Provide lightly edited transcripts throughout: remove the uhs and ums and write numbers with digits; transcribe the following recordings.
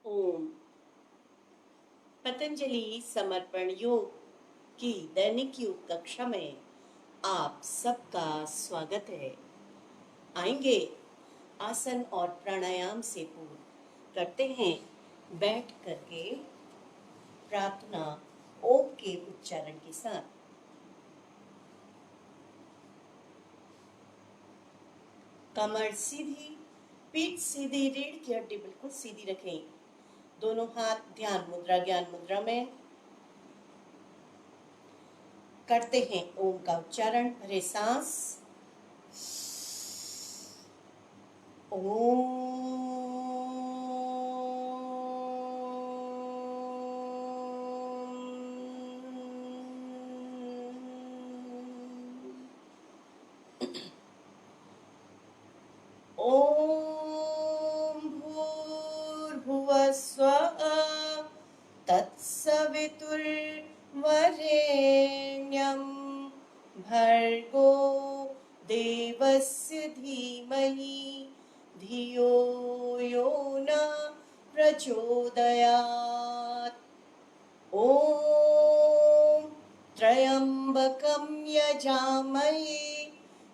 ओम। पतंजलि समर्पण योग की दैनिक योग कक्षा में आप सबका स्वागत है। आएंगे आसन और प्राणायाम से पूर्व करते हैं बैठ करके प्रार्थना ओम के उच्चारण के साथ। कमर सीधी, पीठ सीधी, रीढ़ की हड्डी बिल्कुल सीधी रखें। दोनों हाथ ध्यान मुद्रा ज्ञान मुद्रा में करते हैं ओम का उच्चारण। भरे सांस। ओम भूर्भुवः स्वः तत्सवितुर्वरेण्यं भर्गो देवस्य धीमहि धियो यो न प्रचोदयात्। ॐ त्र्यम्बकं यजामहे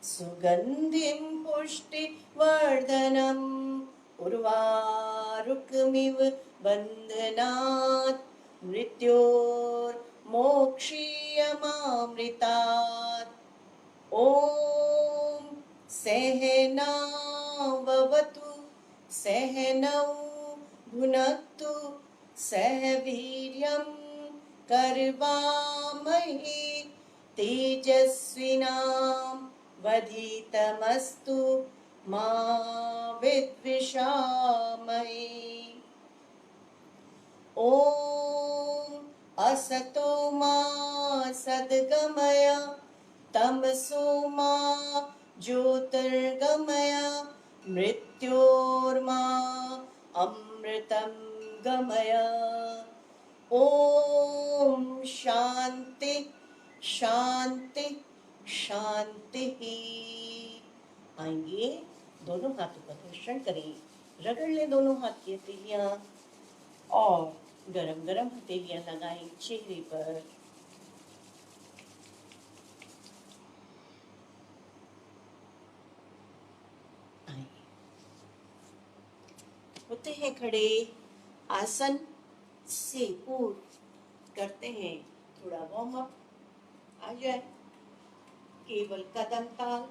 सुगन्धिं पुष्टिवर्धनम् उर्वारुकमिव बन्धनात् मृत्योर्मोक्षीयमामृतात्। ॐ सहनाववतु सहनौ भुनक्तु सह वीर्यं करवामहे तेजस्विनां वधीतमस्तु मा विद्विषामहे। ॐ असतो मा सद्गमय तमसो मा ज्योतिर्गमय मृत्योर्मा अमृतं गमय। ओम शांति शांति शांति। आएंगे दोनों हाथों का घर्षण करें। रगड़ लें दोनों हाथ की हथेलियां और गरम गरम हथेलियां लगाएं चेहरे पर। होते हैं खड़े। आसन से पूर्व करते हैं थोड़ा वार्म अप। आ जाए केवल कदम ताल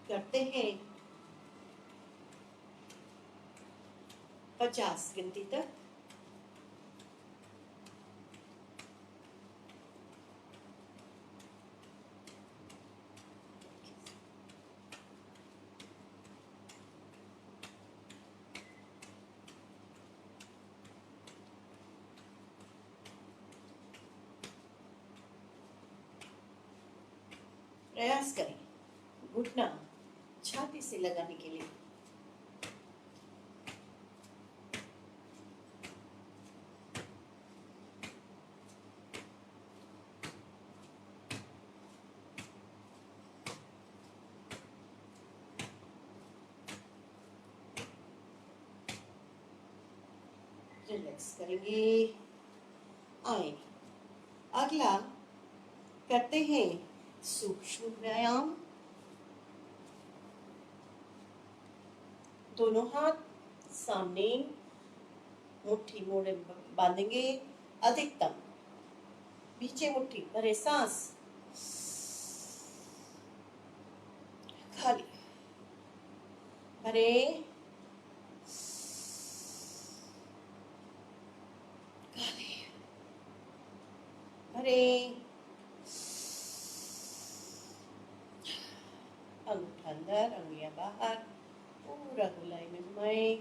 करते हैं 50 गिनती तक। प्रयास करें घुटना छाती से लगाने के लिए। रिलैक्स करेंगे। आए अगला करते हैं सूक्ष्म व्यायाम। दोनों हाथ सामने मुट्ठी मोड़े बांधेंगे अधिकतम। पीछे मुट्ठी भरे सांस खाली भरे खाली भरे। अंगूठा अंदर अंगुलियां बाहर पूरा गोलाई में घुमाएं।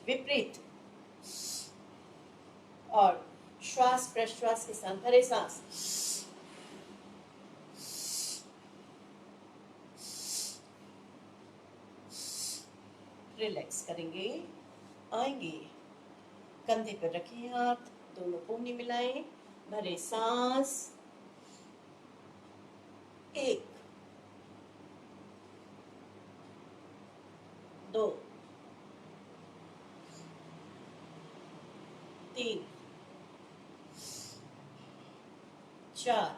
विपरीत और श्वास प्रश्वास के साथ भरे सांस। रिलैक्स करेंगे। आएंगे कंधे पर रखिए हाथ, दोनों कोहनी मिलाएं, भरे सांस एक, दो, तीन, चार,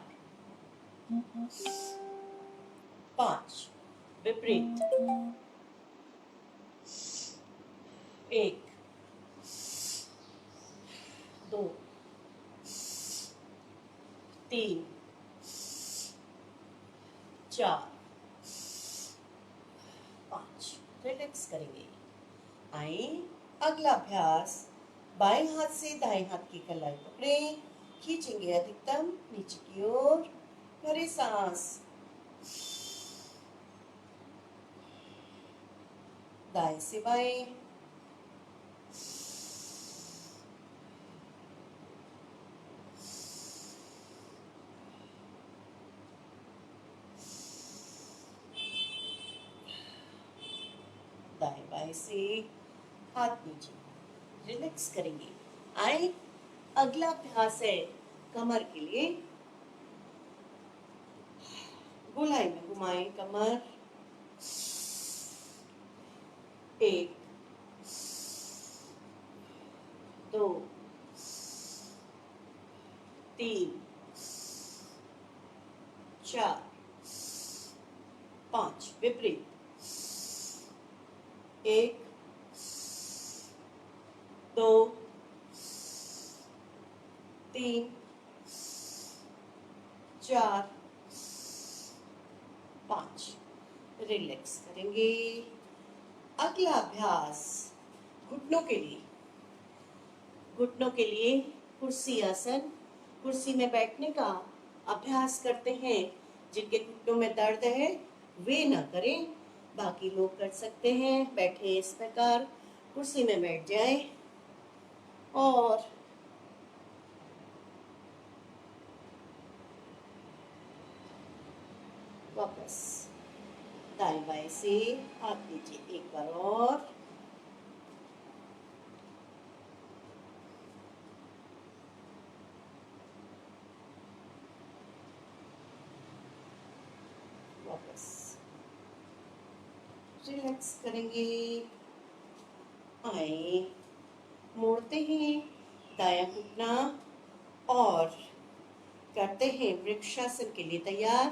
पांच, विपरीत, एक, दो, तीन, चार, पांच। रिलैक्स करेंगे। आए, अगला अभ्यास, बाएं हाथ से दाएं हाथ की कलाई पकड़ें, खींचेंगे अधिकतम नीचे की ओर, भरे सांस, दाएं से बाएं, दाएं बाएं से, हाथ नीचे। रिलैक्स करेंगे। आए, अगला अभ्यास है कमर के लिए। गोलाई में घुमाएं कमर, एक, दो, तीन, चार, पांच, विपरीत, एक, दो, तीन, चार, पांच। रिलैक्स करेंगे। अगला अभ्यास घुटनों के लिए। घुटनों के लिए कुर्सी आसन। कुर्सी में बैठने का अभ्यास करते हैं। जिनके घुटनों में दर्द है वे ना करें, बाकी लोग कर सकते हैं। बैठे इस प्रकार, कुर्सी में बैठ जाएं और वापस दाएं बाएं से हाथ नीचे। एक बार और, वापस। रिलैक्स करेंगे। आए, मोड़ते हैं दायां घुटना और करते हैं वृक्षासन के लिए तैयार।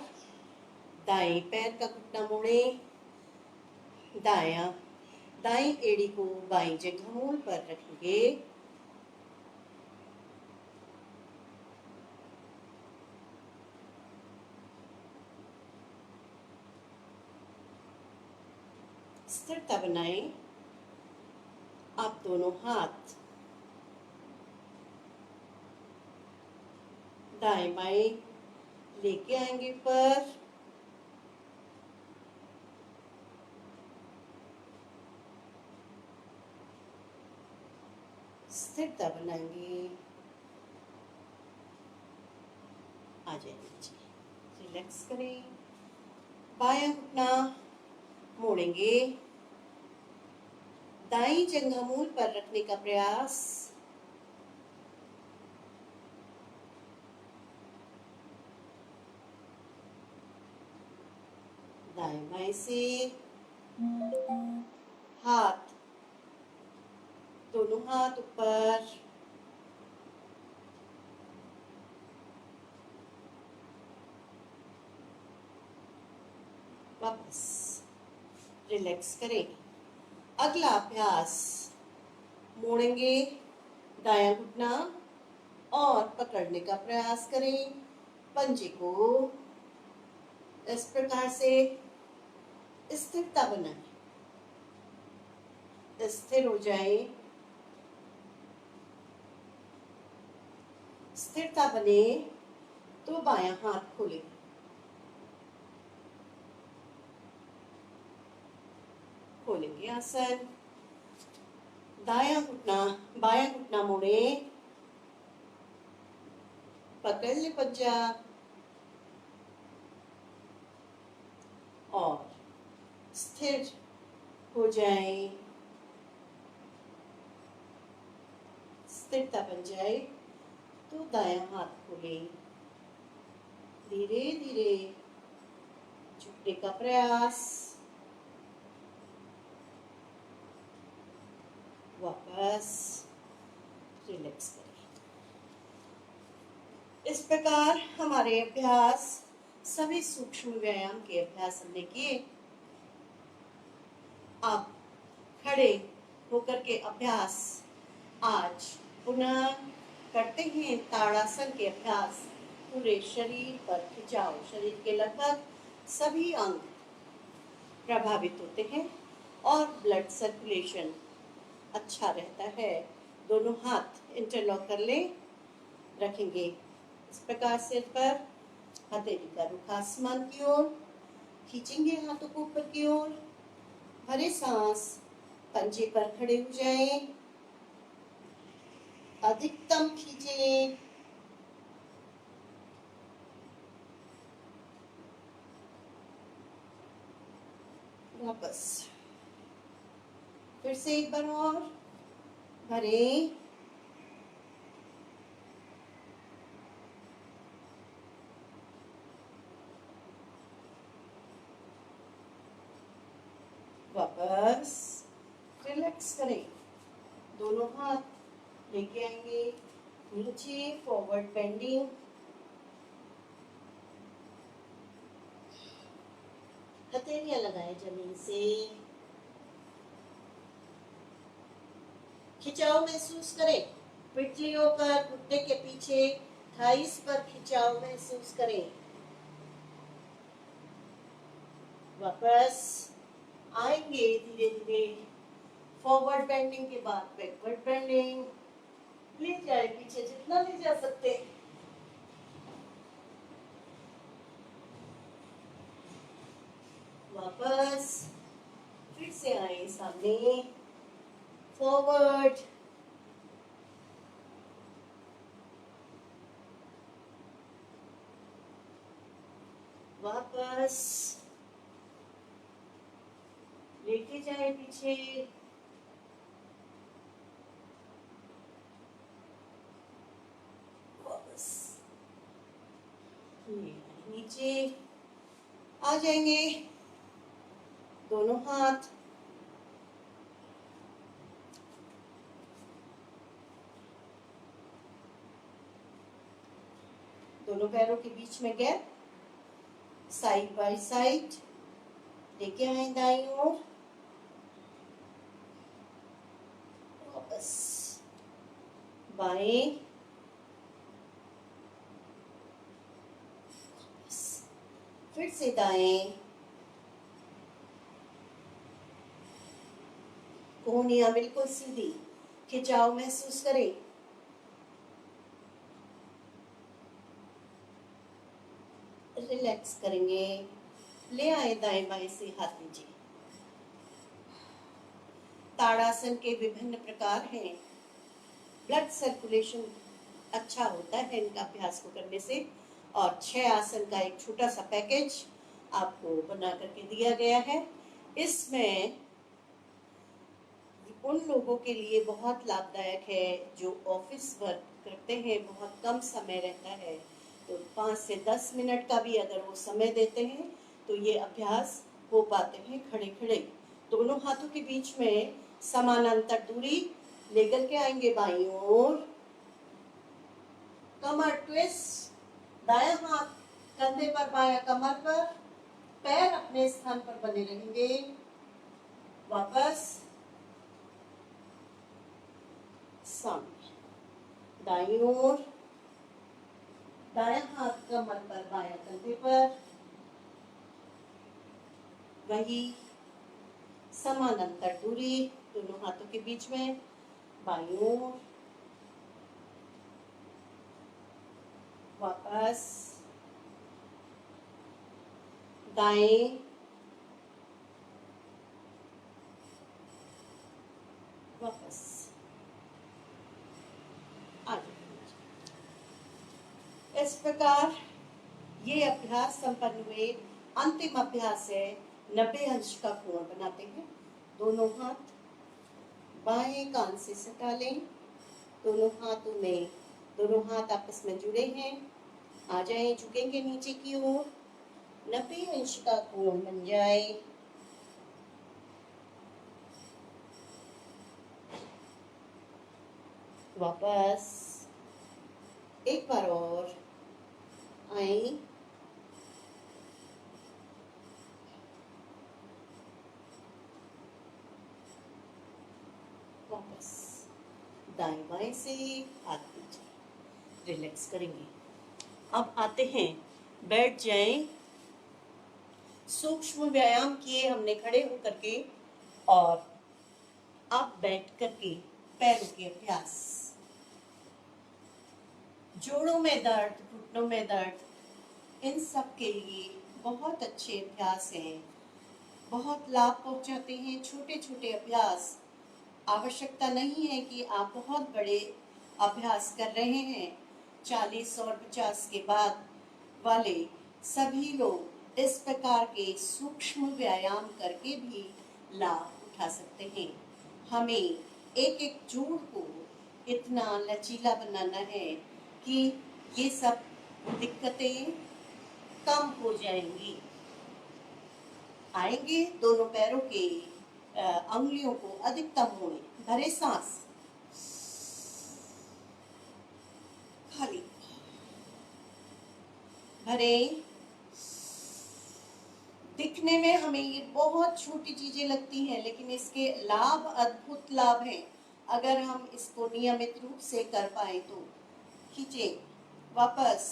दाएं पैर का घुटना मोड़ें, दायां दाएं एड़ी को बाईं जंघमूल पर रखेंगे, स्थिरता बनाएं। आप दोनों हाथ दाएं बाएं लेके आएंगे ऊपर, स्थिरता बनाएंगे। आ जाए नीचे, रिलैक्स करें। बायां घुटना मोड़ेंगे, दाईं जंघमूल पर रखने का प्रयास, दाएं बाएं से हाथ, दोनों हाथ ऊपर, वापस। रिलैक्स करें। अगला अभ्यास, मोड़ेंगे दायां घुटना और पकड़ने का प्रयास करें। पंजे को इस प्रकार से स्थिरता बनाएं, स्थिर हो जाए। स्थिरता बने तो बायां हाथ खोलें, खोलेंगे आसन। दायां घुटना बायां घुटना मोड़े, पकड़ ले पंजा और स्थिर हो जाए। स्थिरता बन जाए तो दायां हाथ खोलें, धीरे धीरे झुकने का प्रयास, वापस रिलैक्स करें। इस प्रकार हमारे अभ्यास, सभी सूक्ष्म व्यायाम के अभ्यास हमने किए। आप खड़े होकर के अभ्यास आज पुनः करते हैं। ताड़ासन के अभ्यास पूरे शरीर पर खिंचाव, शरीर के लगभग सभी अंग प्रभावित होते हैं और ब्लड सर्कुलेशन अच्छा रहता है। दोनों हाथ इंटरलॉक कर ले, रखेंगे इस प्रकार सिर पर, हथेली का रुख आसमान की ओर, खींचेंगे हाथों को ऊपर की ओर, भरे सांस, पंजे पर खड़े हो जाएं, अधिकतम खींचें, वापस फिर से एक बार और भरे, वापस रिलैक्स करें। दोनों हाथ लेके आएंगे नीचे, फॉरवर्ड बेंडिंग, हथेलियां लगाएं जमीन से, खिंचाव महसूस करें। पिटली होकर घुटने के पीछे थाइस पर खिंचाव महसूस करें। वापस आएंगे धीरे धीरे, फॉरवर्ड बेंडिंग के बाद बैकवर्ड बेंडिंग, ले जाए पीछे जितना ले जा सकते। वापस फिर से आए सामने, फॉरवर्ड, वापस लेके जाए पीछे, वापस नीचे आ जाएंगे। दोनों हाथ दोनों पैरों के बीच में गैप, साइड बाय साइड लेके आए दाईं ओर, वापस बाएं, फिर से दाएं, कोहनियां बिल्कुल सीधी, खिंचाव महसूस करें। रिलैक्स करेंगे, ले आए दाएं बाएं से हाथ नीचे। ताड़ासन के विभिन्न प्रकार हैं। ब्लड सर्कुलेशन अच्छा होता है इनका अभ्यास को करने से, और 6 आसन का एक छोटा सा पैकेज आपको बना करके दिया गया है। इसमें उन लोगों के लिए बहुत लाभदायक है जो ऑफिस वर्क करते हैं, बहुत कम समय रहता है, तो 5 से 10 मिनट का भी अगर वो समय देते हैं तो ये अभ्यास हो पाते हैं खड़े खड़े। दोनों हाथों के बीच में समानांतर दूरी लेकर के आएंगे बाईं ओर, कमर ट्विस्ट, दायां हाथ कंधे पर, बायां कमर पर, पैर अपने स्थान पर बने रहेंगे। वापस सामने, दाईं ओर, दायां हाथ कमर पर, बायां कंधे पर, वही समानांतर दूरी दोनों हाथों के बीच में, बाईं ओर, वापस दाएं, वापस आगे। इस प्रकार ये अभ्यास संपन्न हुए। अंतिम अभ्यास है 90 अंश का कोण बनाते हैं। दोनों हाथ बाएं कान से सटा लें, दोनों हाथ आपस में जुड़े हैं। आ जाएं, झुकेंगे नीचे की ओर, 90 अंश का कोण बन जाए। वापस एक बार और आए, वापस दाएं बाएं से हाथ पीछे, रिलैक्स करेंगे। अब आते हैं, बैठ जाएं। सूक्ष्म व्यायाम किए हमने खड़े होकर के, और अब बैठ करके पैरों के अभ्यास। जोड़ों में दर्द, घुटनों में दर्द, इन सब के लिए बहुत अच्छे अभ्यास हैं, बहुत लाभ पहुंचाते हैं छोटे छोटे अभ्यास। आवश्यकता नहीं है कि आप बहुत बड़े अभ्यास कर रहे हैं। 40 और 50 के बाद वाले सभी लोग इस प्रकार के सूक्ष्म व्यायाम करके भी लाभ उठा सकते हैं। हमें एक एक जोड़ को इतना लचीला बनाना है कि ये सब दिक्कतें कम हो जाएंगी। आएंगे, दोनों पैरों के अंगुलियों को अधिकतम मोड़े, भरे सांस, खाली भरे। दिखने में हमें ये बहुत छोटी चीजें लगती हैं, लेकिन इसके लाभ अद्भुत लाभ हैं अगर हम इसको नियमित रूप से कर पाए तो। खींचे, वापस,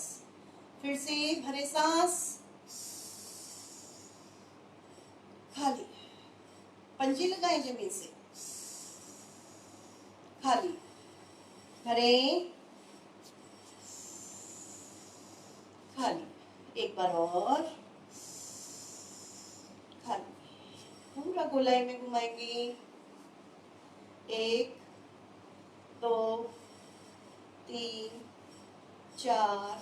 फिर से भरे सांस, खाली, पंजे लगाए जमीन से, खाली, भरे, खाली, एक बार और, खाली, पूरा गोलाई में घुमाएंगे। 1 2 3 4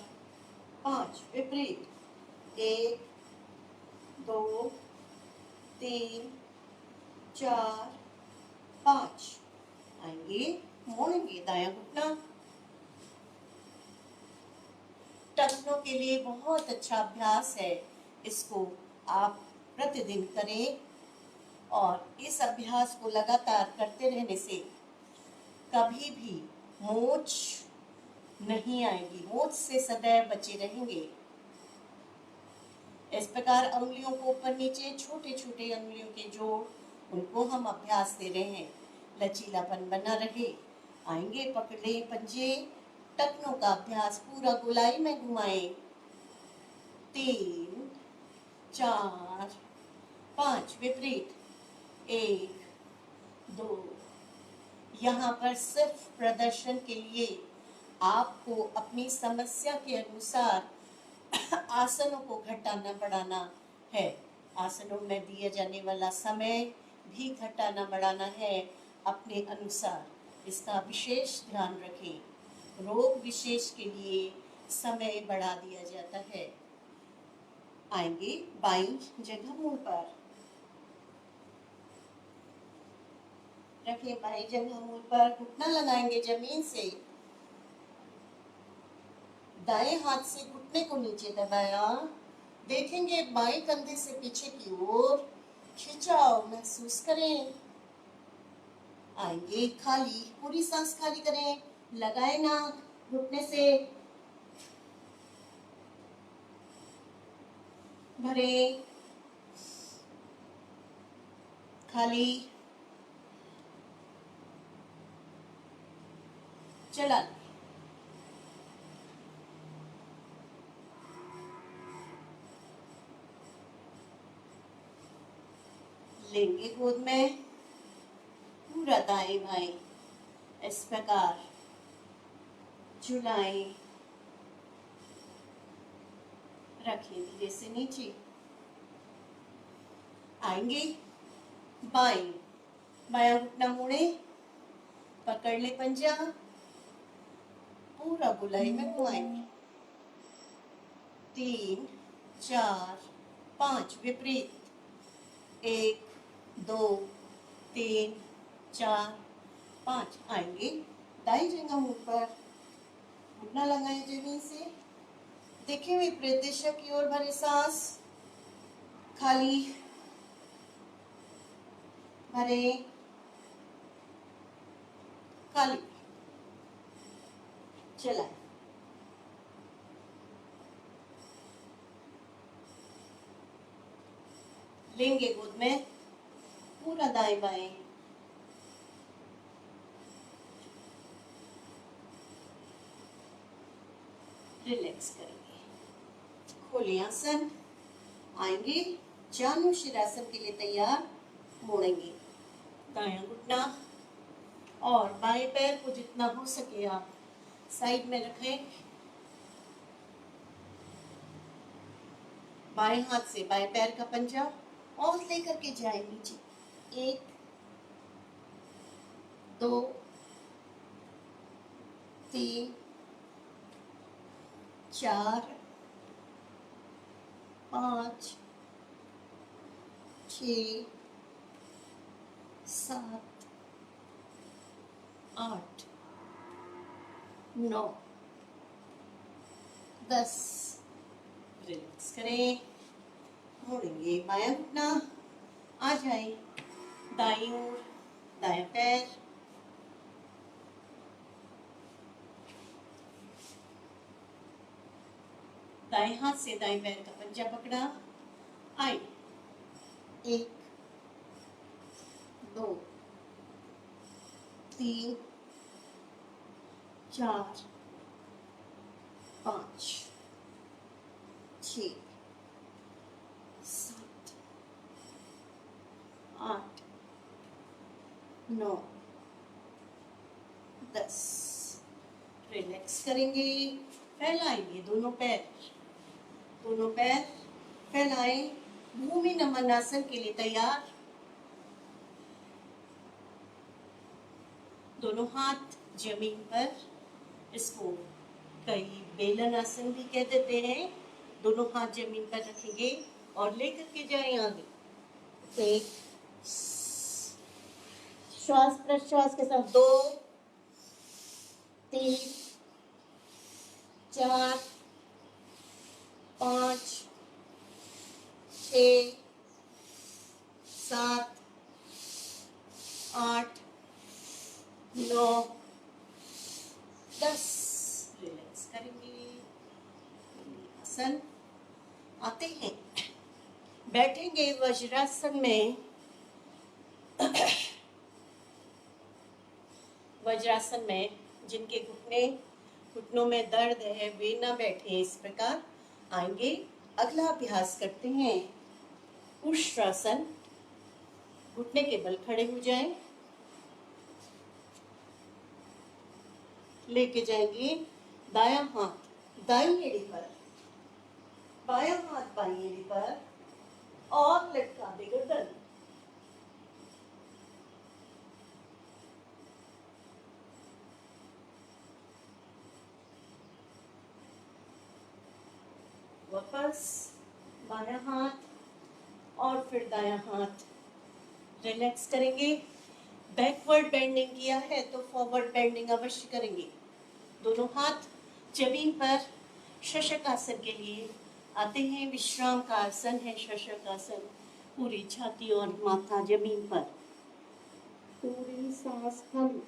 5, विपरीत, 1 2 3 4 5। आएंगे, मोड़ेंगे दायां घुटना। टखनों के लिए बहुत अच्छा अभ्यास है, इसको आप प्रतिदिन करें, और इस अभ्यास को लगातार करते रहने से कभी भी मोच नहीं आएगी, मोच से सदैव बचे रहेंगे। इस प्रकार अंगुलियों को ऊपर नीचे, छोटे छोटे अंगुलियों के जोड़, उनको हम अभ्यास दे रहे हैं, लचीलापन बना रहे। आएंगे, पकड़े पंजे, टखनों का अभ्यास, पूरा गोलाई में घुमाएं। 3 4 5, विपरीत, 1 2। यहाँ पर सिर्फ प्रदर्शन के लिए आपको अपनी समस्या के अनुसार आसनों को घटाना बढ़ाना है। आसनों में दिया जाने वाला समय भी घटाना बढ़ाना है अपने अनुसार, इसका विशेष ध्यान रखें। रोग विशेष के लिए समय बढ़ा दिया जाता है। आएंगे, बाईं जगह मुंह पर रखें, बाईं जगह मुंह पर, घुटना लगाएंगे जमीन से। दाएं हाथ से घुटने को नीचे दबाया, देखेंगे बाएं कंधे से पीछे की ओर, खिंचाव महसूस करें। आएंगे, खाली, पूरी सांस खाली करें, लगाए नाक घुटने से, भरे, खाली, चला लेंगे गोद में, पूरा दाएं बाएं इस प्रकार झुलाएं, रखें धीरे से नीचे। आएंगे, बाएं, बायां घुटना मोड़े, पकड़ ले पंजा, पूरा गोलाई में घुमाएंगे। 3 4 5, विपरीत, 1 2 3 4 5। आएंगे, दाई जगह मुंह पर, घुटना लगाए जमीन से, देखें विपरीत दिशा की ओर, भरे सांस, खाली भरे खाली चलाएं। लेंगे गोद में पूरा दाएं बाएं, रिलैक्स करेंगे। खोलें आसन, आएंगे जानु शिरासन के लिए तैयार, मोड़ेंगे दायां घुटना और बाएं पैर को जितना हो सके आप साइड में रखें। बाएं हाथ से बाएं पैर का पंजा और लेकर के जाए नीचे। 1 2 3 4 5 6 7 8 9 10। रिलैक्स करें, मोड़ेंगे बायां घुटना, आ जाए दाईं ओर, दायां पैर, दाएं हाथ से दाएं पैर का पंजा पकड़ा, आए 1 2 3 4 5 6 7 8 9 10। रिलैक्स करेंगे, फैलाएंगे दोनों पैर फैलाएं, भूमि नमन आसन के लिए तैयार। दोनों हाथ जमीन पर, इसको कई बेलन आसन भी कह देते हैं। दोनों हाथ जमीन पर रखेंगे और लेकर के जाएं आगे। एक श्वास प्रश्वास के साथ 2 3 4 5 6 7 8 9 10। रिलैक्स करेंगे, आसन आते हैं, बैठेंगे वज्रासन में। वज्रासन में जिनके घुटनों में दर्द है वे ना बैठे इस प्रकार। आएंगे, अगला अभ्यास करते हैं उष्ट्रासन। घुटने के बल खड़े हो जाएं, लेके जाएंगे दायां हाथ दाईं एड़ी पर, बायां हाथ बाईं एड़ी पर और लटका दे गर्दन। वापस बायां हाथ और फिर दायां हाथ। रिलैक्स करेंगे, बैकवर्ड बेंडिंग किया है तो फॉरवर्ड बेंडिंग अवश्य करेंगे। दोनों हाथ जमीन पर, शशक आसन के लिए आते हैं। विश्राम का आसन है शशक आसन। पूरी छाती और माथा जमीन पर, पूरी सांस कम।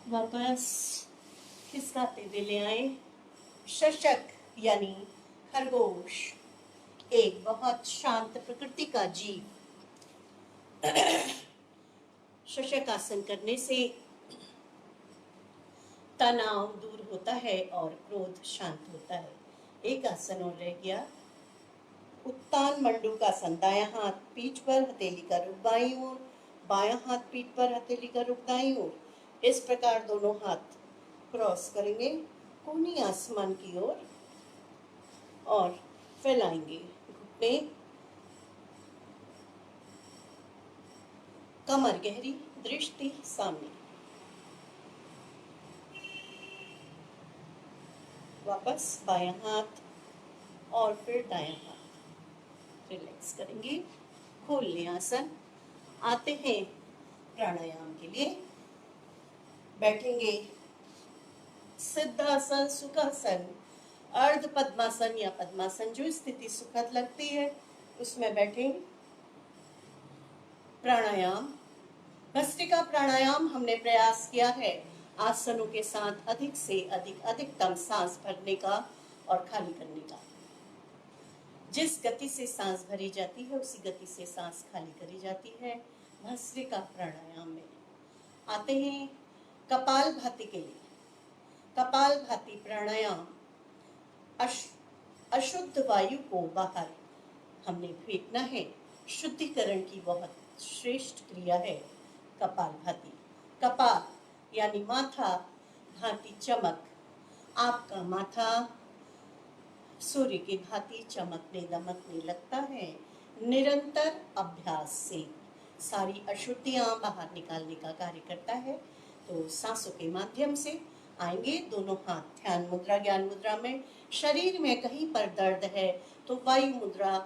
वापस खिसकाते हुए ले आए। शशक यानी खरगोश, एक बहुत शांत प्रकृति का जीव। शशक आसन करने से तनाव दूर होता है और क्रोध शांत होता है। एक आसन और रह गया, उत्तान मंडूकासन। दायां हाथ पीठ पर, हथेली का रुख बाईं ओर, बायां हाथ पीठ पर, हथेली का रुख दाईं ओर। इस प्रकार दोनों हाथ क्रॉस करेंगे कोहनी आसमान की ओर और फैलाएंगे घुटने, कमर गहरी, दृष्टि सामने। वापस बायां हाथ और फिर दायां हाथ। रिलैक्स करेंगे, खोल लें आसन। आते हैं प्राणायाम के लिए, बैठेंगे सिद्धासन, सुखासन, अर्ध पद्मासन या पद्मासन, जो स्थिति सुखद लगती है उसमें बैठें। प्राणायाम, भस्त्रिका प्राणायाम हमने प्रयास किया है आसनों के साथ अधिक से अधिक अधिकतम सांस भरने का और खाली करने का। जिस गति से सांस भरी जाती है उसी गति से सांस खाली करी जाती है। भस्त्रिका प्राणायाम में आते हैं कपालभाति के लिए। कपालभाति प्राणायाम अशुद्ध वायु को बाहर हमने फेंकना है। शुद्धिकरण की बहुत श्रेष्ठ क्रिया है कपालभाति। कपाल यानी माथा, भांति चमक, आपका माथा सूर्य की भांति चमकने दमकने लगता है। निरंतर अभ्यास से सारी अशुद्धियां बाहर निकालने का कार्य करता है। तो सांसों के माध्यम से आएंगे, दोनों हाथ ध्यान मुद्रा ज्ञान मुद्रा में। शरीर में कहीं पर दर्द है तो वायु मुद्रा,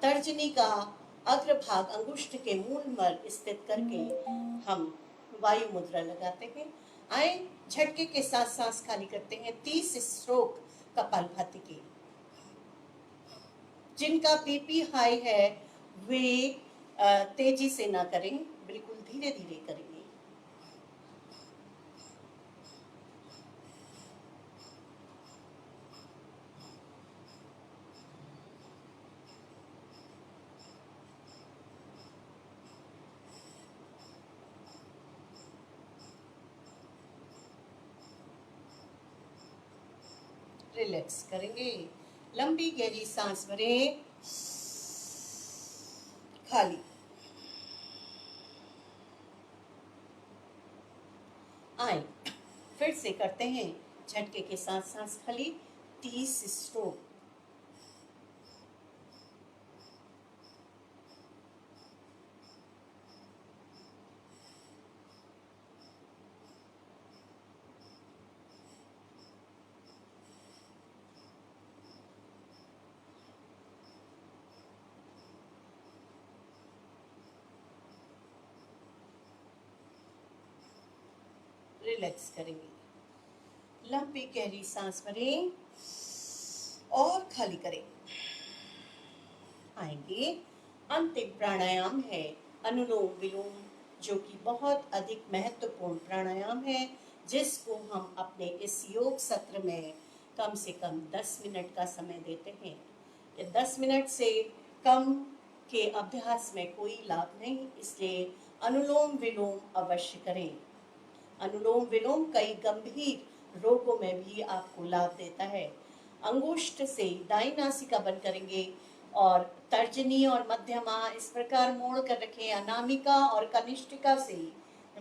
तर्जनी का अग्रभाग अंगुष्ठ के मूल पर स्थित करके हम वायु मुद्रा लगाते हैं। आए झटके के साथ सांस खाली करते हैं। 30 स्ट्रोक कपालभाति के। जिनका बीपी हाई है वे तेजी से ना करें, बिल्कुल धीरे धीरे करेंगे। रिलैक्स करेंगे। लंबी गहरी सांस भरें, खाली। आए फिर से करते हैं झटके के साथ सांस खाली। 30 स्ट्रोक। रिलैक्स करेंगे। लंबी गहरी सांस भरें और खाली करें। आएंगे अंतिम प्राणायाम है अनुलोम विलोम, जो कि बहुत अधिक महत्वपूर्ण प्राणायाम है, जिसको हम अपने इस योग सत्र में कम से कम 10 मिनट का समय देते हैं। ये 10 मिनट से कम के अभ्यास में कोई लाभ नहीं, इसलिए अनुलोम विलोम अवश्य करें। अनुलोम विलोम कई गंभीर रोगों में भी आपको लाभ देता है। अंगुष्ठ से दाई नासिका बंद करेंगे और तर्जनी और मध्यमा इस प्रकार मोड़ कर रखें। अनामिका और कनिष्ठिका से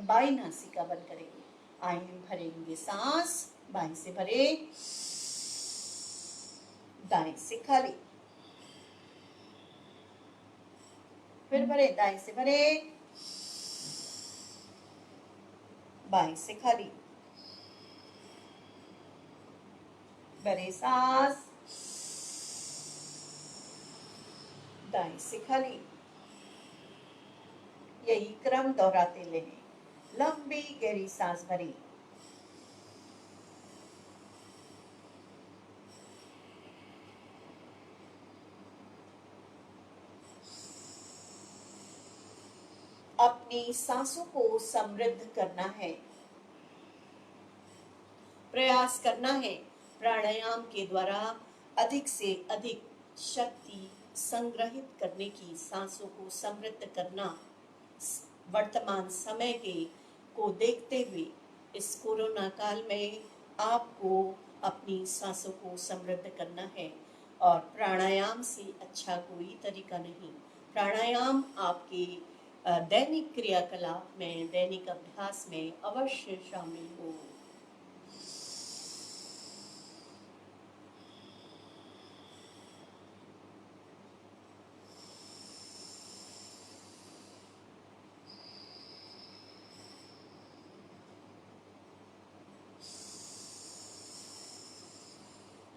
बाई नासिका बंद करेंगे। आए भरेंगे सांस, बाई से भरे, दाएं से खाली, फिर भरे, दाएं से भरे, बाएं से खाली, भरे सांस, दाएं से खाली। यही क्रम दोहराते लेंगे। लंबी गहरी सांस भरी, अपनी सांसों को समृद्ध करना है, प्रयास करना है प्राणायाम के द्वारा अधिक से अधिक शक्ति संग्रहित करने की, सांसों को समृद्ध करना। वर्तमान समय के को देखते हुए इस कोरोना काल में आपको अपनी सांसों को समृद्ध करना है, और प्राणायाम से अच्छा कोई तरीका नहीं। प्राणायाम आपके दैनिक क्रियाकलाप में, दैनिक अभ्यास में अवश्य शामिल हो।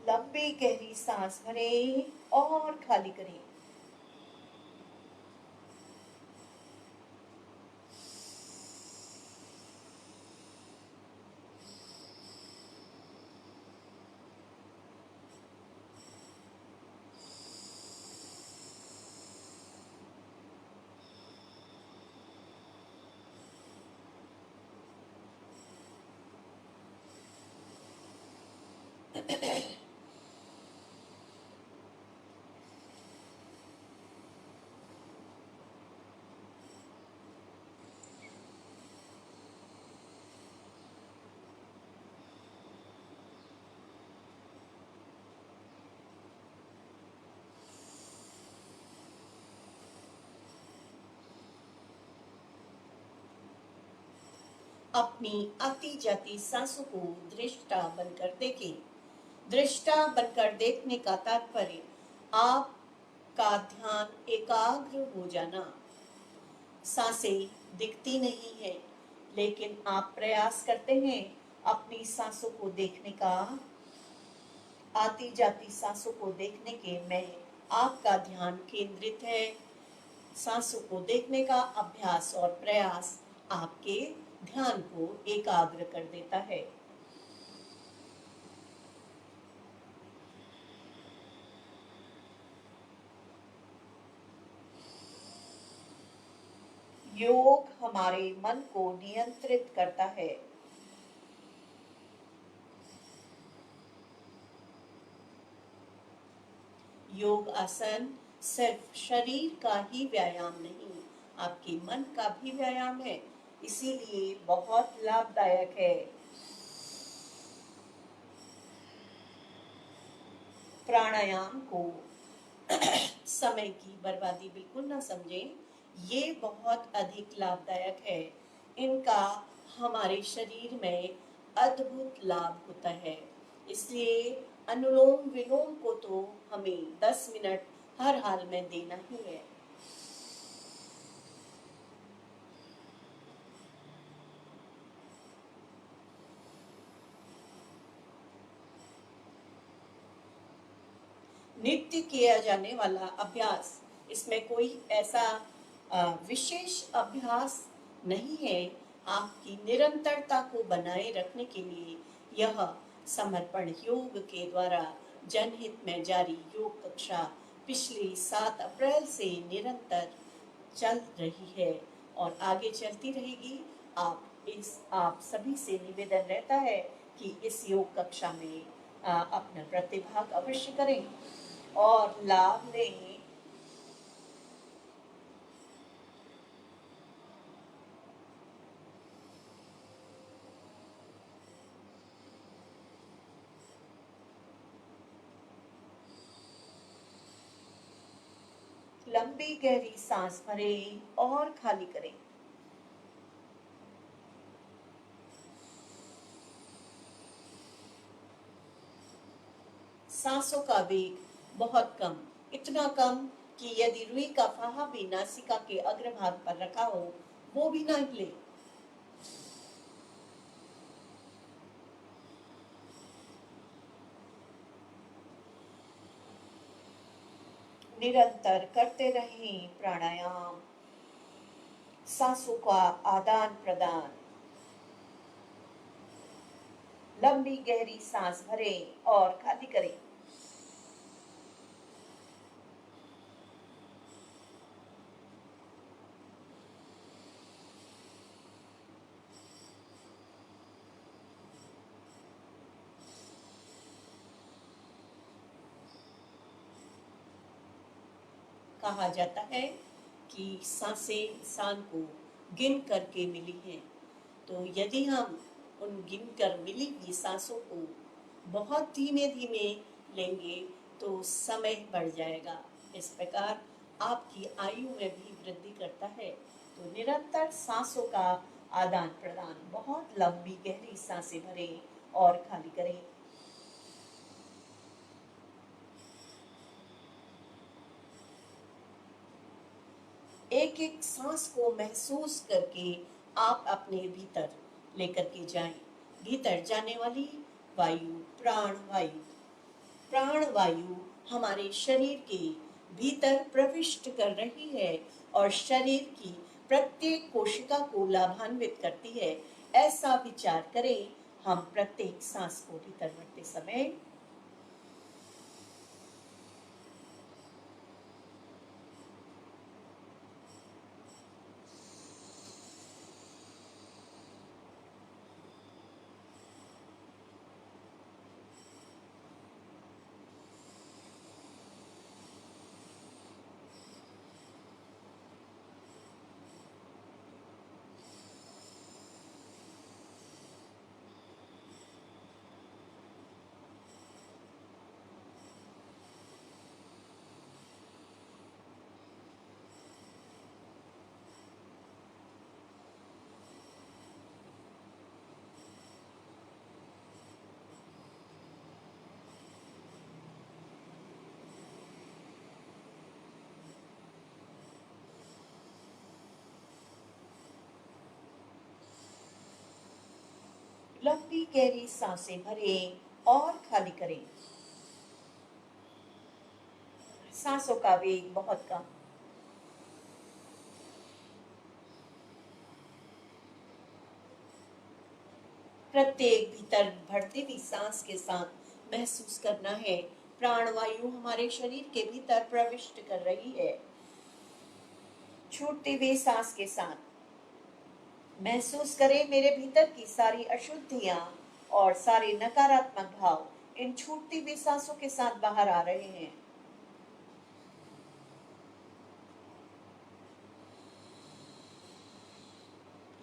लंबी गहरी सांस भरें और खाली करें। अपनी आती जाती सांसों को दृष्टा बनकर देखें। दृष्टा बनकर देखने का तात्पर्य आपका ध्यान एकाग्र हो जाना। सांसें दिखती नहीं है, लेकिन आप प्रयास करते हैं अपनी सांसों को देखने का। आती जाती सांसों को देखने के में आपका ध्यान केंद्रित है। सांसों को देखने का अभ्यास और प्रयास आपके ध्यान को एकाग्र कर देता है। योग हमारे मन को नियंत्रित करता है। योग आसन सिर्फ शरीर का ही व्यायाम नहीं, आपके मन का भी व्यायाम है, इसीलिए बहुत लाभदायक है। प्राणायाम को समय की बर्बादी बिल्कुल ना समझें, ये बहुत अधिक लाभदायक है। इनका हमारे शरीर में अद्भुत लाभ होता है। इसलिए अनुलोम विलोम को तो हमें 10 मिनट हर हाल में देना ही है। नित्य किया जाने वाला अभ्यास, इसमें कोई ऐसा विशेष अभ्यास नहीं है। आपकी निरंतरता को बनाए रखने के लिए यह समर्पण योग के द्वारा जनहित में जारी योग कक्षा पिछली 7 अप्रैल से निरंतर चल रही है और आगे चलती रहेगी। आप सभी से निवेदन रहता है कि इस योग कक्षा में अपना प्रतिभाग अवश्य करें और लाभ लें। लंबी गहरी सांस भरें और खाली करें। सांसों का वेग बहुत कम, इतना कम कि यदि रुई का फाहा भी नासिका के अग्रभाग पर रखा हो, वो भी ना हिले। निरंतर करते रहें प्राणायाम, सांसों का आदान प्रदान। लंबी गहरी सांस भरें और खाली करें। कहा जाता है कि सांसें इंसान को गिन करके मिली हैं। तो यदि हम उन गिन कर मिली हुई सांसों को बहुत धीमे धीमे लेंगे तो समय बढ़ जाएगा। इस प्रकार आपकी आयु में भी वृद्धि करता है। तो निरंतर सांसों का आदान प्रदान, बहुत लंबी गहरी सांसें भरें और खाली करें। एक एक सांस को महसूस करके आप अपने भीतर लेकर के जाएं। भीतर जाने वाली वायु प्राण वायु हमारे शरीर के भीतर प्रविष्ट कर रही है और शरीर की प्रत्येक कोशिका को लाभान्वित करती है। ऐसा विचार करें हम प्रत्येक सांस को भीतर भरते समय। लंबी गहरी सांसें भरें और खाली करें। सांसों का वेग बहुत कम। प्रत्येक भीतर बढ़ती हुई सांस के साथ महसूस करना है प्राणवायु हमारे शरीर के भीतर प्रविष्ट कर रही है। छूटते हुए सांस के साथ महसूस करें मेरे भीतर की सारी अशुद्धियां और सारे नकारात्मक भाव इन छूटती हुई सांसों के साथ बाहर आ रहे हैं।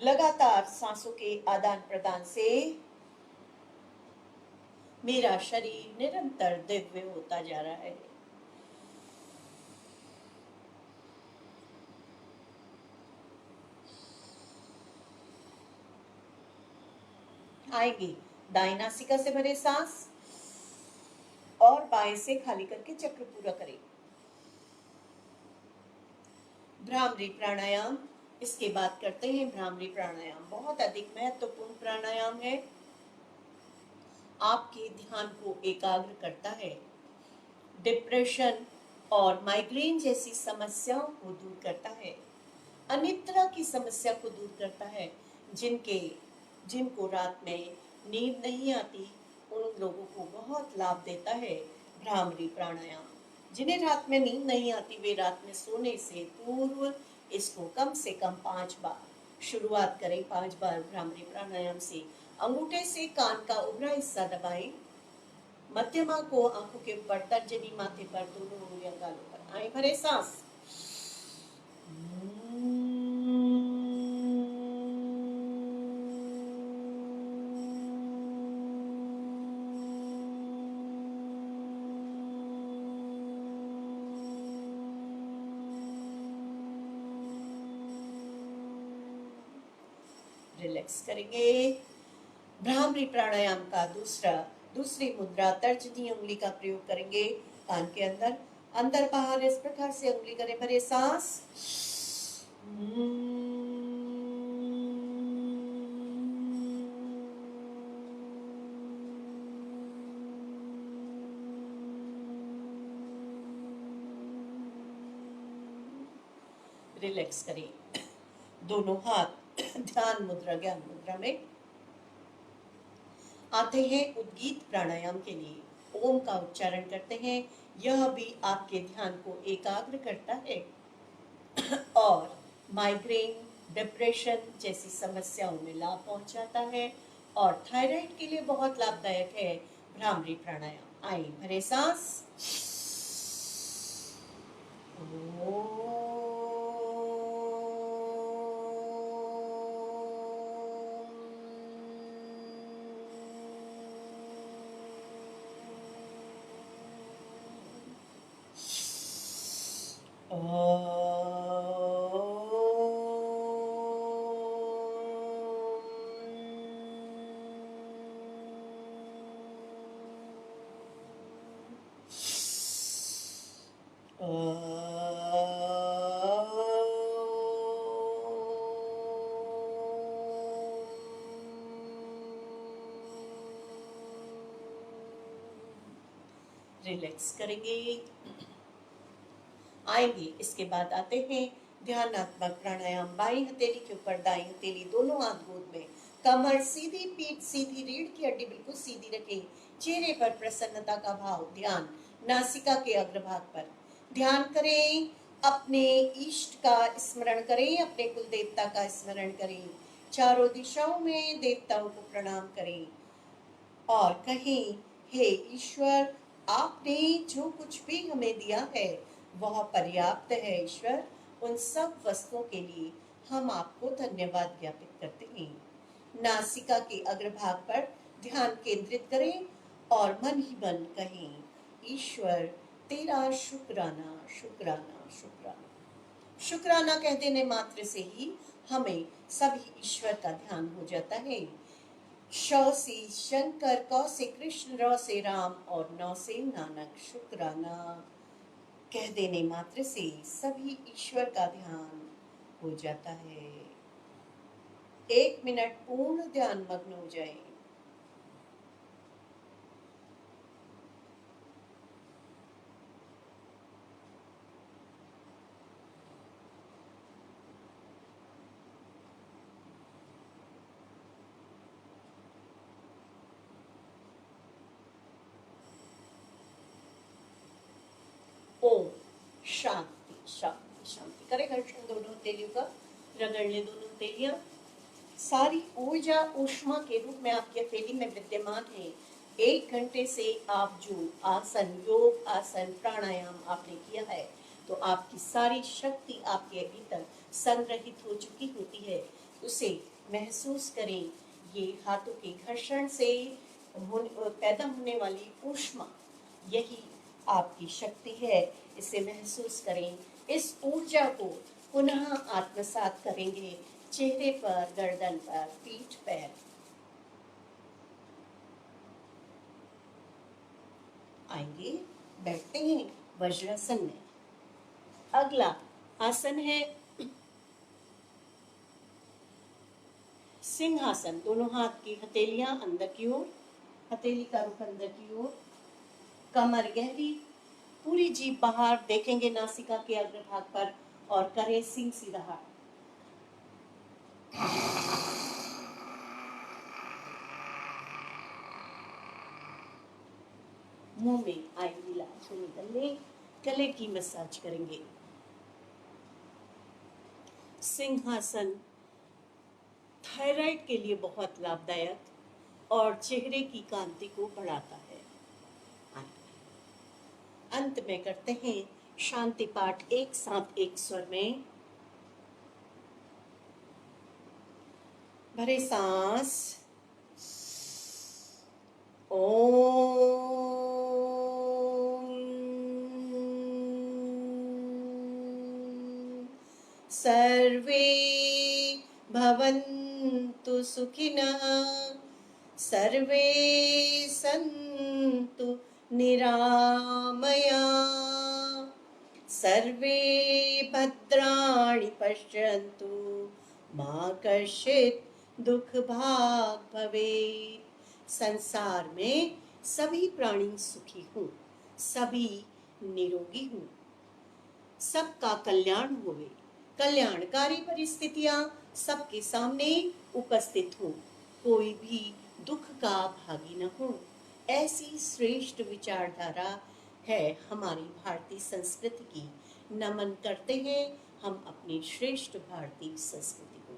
लगातार सांसों के आदान प्रदान से मेरा शरीर निरंतर दिव्य होता जा रहा है। आएंगे दाएं नासिका से भरे सांस और बाएं से खाली करके चक्र पूरा करें। भ्रामरी प्राणायाम इसके बाद करते हैं। भ्रामरी प्राणायाम बहुत अधिक महत्वपूर्ण प्राणायाम है। आपके ध्यान को एकाग्र करता है, डिप्रेशन और माइग्रेन जैसी समस्याओं को दूर करता है, अनिद्रा की समस्या को दूर करता है। जिनको रात में नींद नहीं आती उन लोगों को बहुत लाभ देता है भ्रामरी प्राणायाम। जिन्हें रात में नींद नहीं आती वे रात में सोने से पूर्व इसको कम से कम 5 बार शुरुआत करें। 5 बार भ्रामरी प्राणायाम से अंगूठे से कान का उभरा हिस्सा दबाएं, मध्यमा को आंखों के ऊपर, तर्जनी माथे पर, दोनों उंगलियां गालों पर। आए भरे सांस। रिलैक्स करेंगे। भ्रामरी प्राणायाम का दूसरी मुद्रा तर्जनी उंगली का प्रयोग करेंगे। कान के अंदर अंदर बाहर इस प्रकार से उंगली करें। भरे सांस। रिलैक्स करें। दोनों हाथ ध्यान मुद्रा ज्ञान मुद्रा में। आते हैं उद्गीत प्राणायाम के लिए। ओम का उच्चारण करते हैं। यह भी आपके ध्यान को एकाग्र करता है और माइग्रेन, डिप्रेशन जैसी समस्याओं में लाभ पहुंचाता है और थायराइड के लिए बहुत लाभदायक है भ्रामरी प्राणायाम। आइए भरे सांस। रिलैक्स करेंगे। आएंगे इसके बाद आते हैं ध्यानात्मक प्राणायाम। बाई हथेली के ऊपर दाई हथेली, दोनों हाथ गोद में, कमर सीधी, पीठ सीधी, रीढ़ की हड्डी बिल्कुल सीधी रखें। चेहरे पर प्रसन्नता का भाव। ध्यान नासिका के अग्रभाग पर। ध्यान करें, अपने इष्ट का स्मरण करें, अपने कुल देवता का स्मरण करें, चारों दिशाओं में देवताओं को प्रणाम करें और कहें, हे ईश्वर, आपने जो कुछ भी हमें दिया है वह पर्याप्त है। ईश्वर, उन सब वस्तुओं के लिए हम आपको धन्यवाद ज्ञापित करते हैं। नासिका के अग्रभाग पर ध्यान केंद्रित करें और मन ही मन कहें, ईश्वर तेरा शुक्राना शुक्राना शुक्राना। शुक्राना कह देने मात्र से ही हमें सभी ईश्वर का ध्यान हो जाता है। श से शंकर, क से कृष्ण, र से राम और न से नानक। शुक्राना कह देने मात्र से सभी ईश्वर का ध्यान हो जाता है। 1 मिनट पूर्ण ध्यान मग्न हो जाए। शांति शांति शांति। करें घर्षण दोनों हथेलियों का, रगड़ ले दोनों हथेलियां। सारी ऊर्जा ऊष्मा के रूप में आपकी हथेली में विद्यमान है। 1 घंटे से आप जो आसन, योग आसन, प्राणायाम आपने किया है, तो आपकी सारी शक्ति आपके भीतर संग्रहित हो चुकी होती है। उसे महसूस करें। ये हाथों के घर्षण से पैदा होने वाली ऊष्मा, यही आपकी शक्ति है। इसे महसूस करें। इस ऊर्जा को पुनः आत्मसात करेंगे चेहरे पर, गर्दन पर, पीठ पर। आएंगे, बैठते हैं वज्रासन में। अगला आसन है सिंहासन। दोनों हाथ की हथेलियां अंदर की ओर, हथेली का रुख अंदर की ओर, कमर गहरी, पूरी जीभ बाहर, देखेंगे नासिका के अग्रभाग पर और करें सिंह सीधा हाथ। मुंह में आई मिला गले, गले की मसाज करेंगे। सिंहासन थायराइड के लिए बहुत लाभदायक और चेहरे की कांति को बढ़ाता है। अंत में करते हैं शांति पाठ एक साथ एक स्वर में। भरे सांस, ओम। सर्वे भवन्तु सुखिनः, सर्वे सन्तु निरामया, सर्वे भद्राणि पश्यन्तु, मा कश्चित् दुख भाग भवेत्। संसार में सभी प्राणी सुखी हों, सभी निरोगी हों, सबका कल्याण होवे, कल्याणकारी परिस्थितियां सबके सामने उपस्थित हो, कोई भी दुख का भागी न हो। ऐसी श्रेष्ठ विचारधारा है हमारी भारतीय संस्कृति की। नमन करते हैं हम अपनी श्रेष्ठ भारतीय संस्कृति को।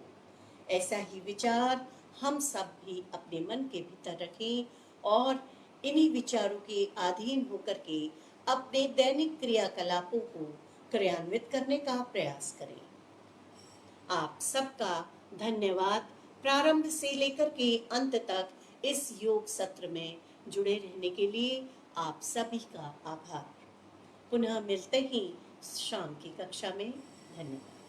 ऐसा ही विचार हम सब भी अपने मन के भीतर रखें और इन्हीं विचारों के अधीन होकर के अपने दैनिक क्रियाकलापों को क्रियान्वित करने का प्रयास करें। आप सबका धन्यवाद। प्रारंभ से लेकर के अंत तक इस योग सत्र में जुड़े रहने के लिए आप सभी का आभार। पुनः मिलते ही शाम की कक्षा में। धन्यवाद।